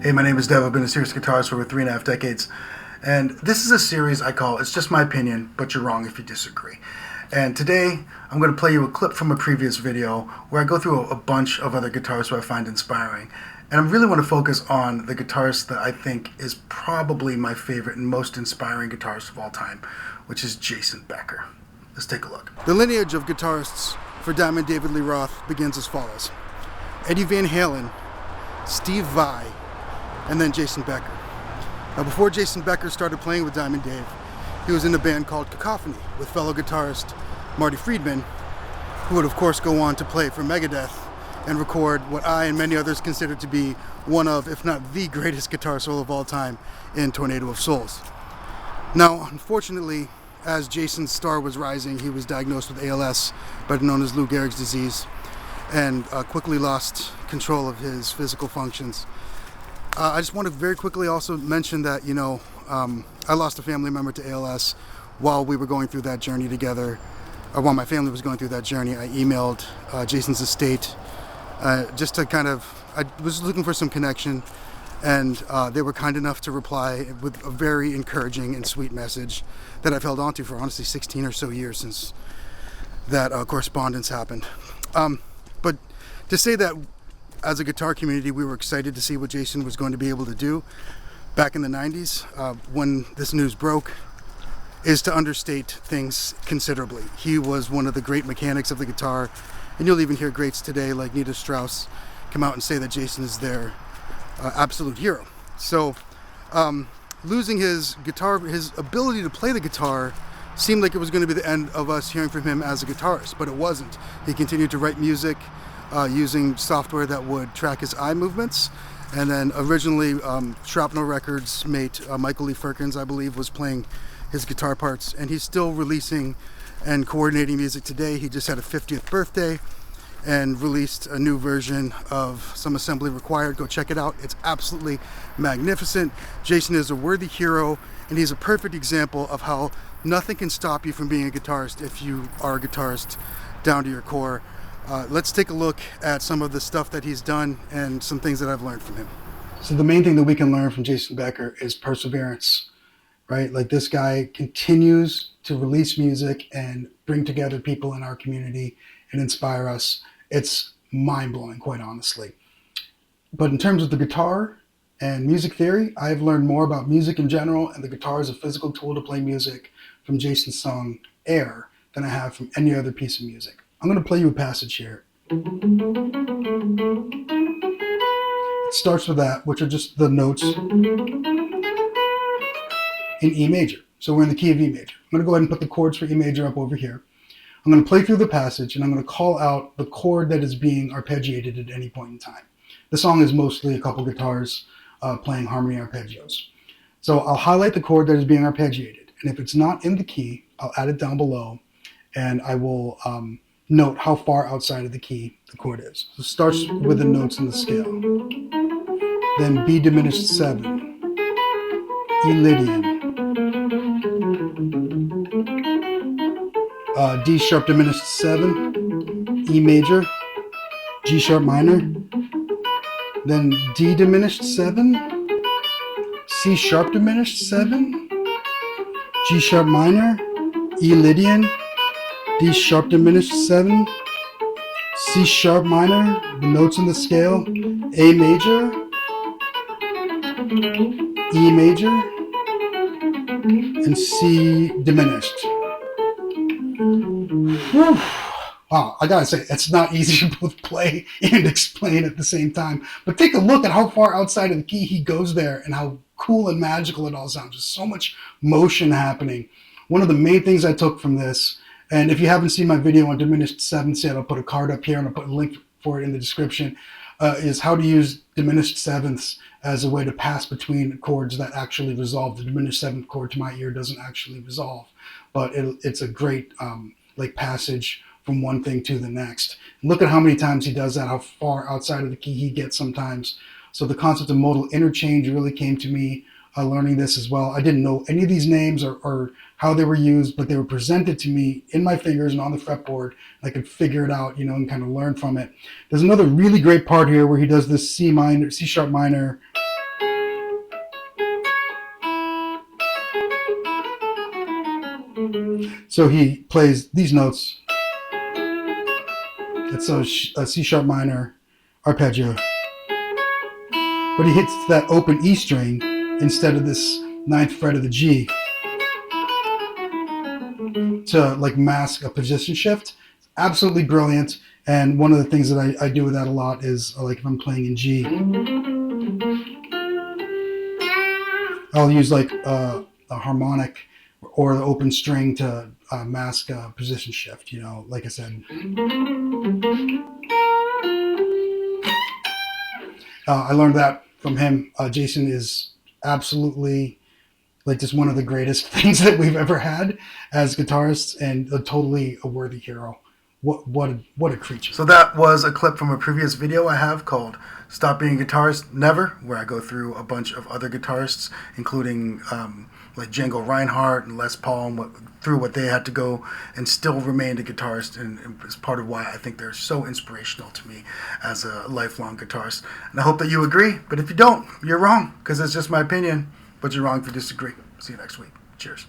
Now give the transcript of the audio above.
Hey, my name is Dev. I've been a serious guitarist for over 3.5 decades. And this is a series I call It's Just My Opinion, but You're Wrong If You Disagree. And today, I'm going to play you a clip from a previous video where I go through a bunch of other guitarists who I find inspiring. And I really want to focus on the guitarist that I think is probably my favorite and most inspiring guitarist of all time, which is Jason Becker. Let's take a look. The lineage of guitarists for Diamond David Lee Roth begins as follows: Eddie Van Halen, Steve Vai, and then Jason Becker. Now, before Jason Becker started playing with Diamond Dave, he was in a band called Cacophony with fellow guitarist Marty Friedman, who would of course go on to play for Megadeth and record what I and many others consider to be one of, if not the greatest guitar solo of all time in Tornado of Souls. Now, unfortunately, as Jason's star was rising, he was diagnosed with ALS, better known as Lou Gehrig's disease, and quickly lost control of his physical functions. I just want to very quickly also mention that, I lost a family member to ALS while we were going through that journey together, or while my family was going through that journey. I emailed Jason's estate just to I was looking for some connection, and they were kind enough to reply with a very encouraging and sweet message that I've held on to for honestly 16 or so years since that correspondence happened. But to say that as a guitar community, we were excited to see what Jason was going to be able to do back in the 90s when this news broke is to understate things considerably. He was one of the great mechanics of the guitar, and you'll even hear greats today like Nita Strauss come out and say that Jason is their absolute hero. So losing his ability to play the guitar seemed like it was going to be the end of us hearing from him as a guitarist, but it wasn't. He continued to write music using software that would track his eye movements. And then originally Shrapnel Records mate Michael Lee Firkins, I believe, was playing his guitar parts, and he's still releasing and coordinating music today. He just had a 50th birthday and released a new version of Some Assembly Required. Go check it out. It's absolutely magnificent. Jason is a worthy hero, and he's a perfect example of how nothing can stop you from being a guitarist if you are a guitarist down to your core. Let's take a look at some of the stuff that he's done and some things that I've learned from him. So the main thing that we can learn from Jason Becker is perseverance, right? Like, this guy continues to release music and bring together people in our community and inspire us. It's mind-blowing, quite honestly. But in terms of the guitar and music theory, I've learned more about music in general and the guitar as a physical tool to play music from Jason's song Air than I have from any other piece of music. I'm going to play you a passage here. It starts with that, which are just the notes in E major. So we're in the key of E major. I'm going to go ahead and put the chords for E major up over here. I'm going to play through the passage, and I'm going to call out the chord that is being arpeggiated at any point in time. The song is mostly a couple guitars playing harmony arpeggios. So I'll highlight the chord that is being arpeggiated, and if it's not in the key, I'll add it down below, and I will note how far outside of the key the chord is. So it starts with the notes in the scale. Then B diminished 7, E Lydian, D sharp diminished 7, E major, G sharp minor, then D diminished 7, C sharp diminished 7, G sharp minor, E Lydian, D sharp diminished 7, C sharp minor, the notes in the scale, A major, E major, and C diminished. Whew. Wow, I gotta say, it's not easy to both play and explain at the same time. But take a look at how far outside of the key he goes there and how cool and magical it all sounds. There's so much motion happening. One of the main things I took from this, and if you haven't seen my video on diminished sevenths yet, I'll put a card up here and I'll put a link for it in the description, is how to use diminished sevenths as a way to pass between chords that actually resolve. The diminished seventh chord to my ear doesn't actually resolve, but it's a great passage from one thing to the next. And look at how many times he does that, how far outside of the key he gets sometimes. So the concept of modal interchange really came to me learning this as well. I didn't know any of these names or how they were used, but they were presented to me in my fingers and on the fretboard. I could figure it out, and kind of learn from it. There's another really great part here where he does this C sharp minor So he plays these notes. It's a C sharp minor arpeggio. But he hits that open E string instead of this 9th fret of the G to like mask a position shift. Absolutely brilliant. And one of the things that I do with that a lot is like if I'm playing in G, I'll use like a harmonic or the open string to mask a position shift, you know, like I said. I learned that from him. Jason is absolutely like just one of the greatest things that we've ever had as guitarists, and totally a worthy hero. What a creature. So that was a clip from a previous video I have called Stop Being a Guitarist Never, where I go through a bunch of other guitarists, including like Django Reinhardt and Les Paul, and through what they had to go and still remained a guitarist, and it's part of why I think they're so inspirational to me as a lifelong guitarist. And I hope that you agree, but if you don't, you're wrong, because it's just my opinion, but you're wrong if you disagree. See you next week. Cheers.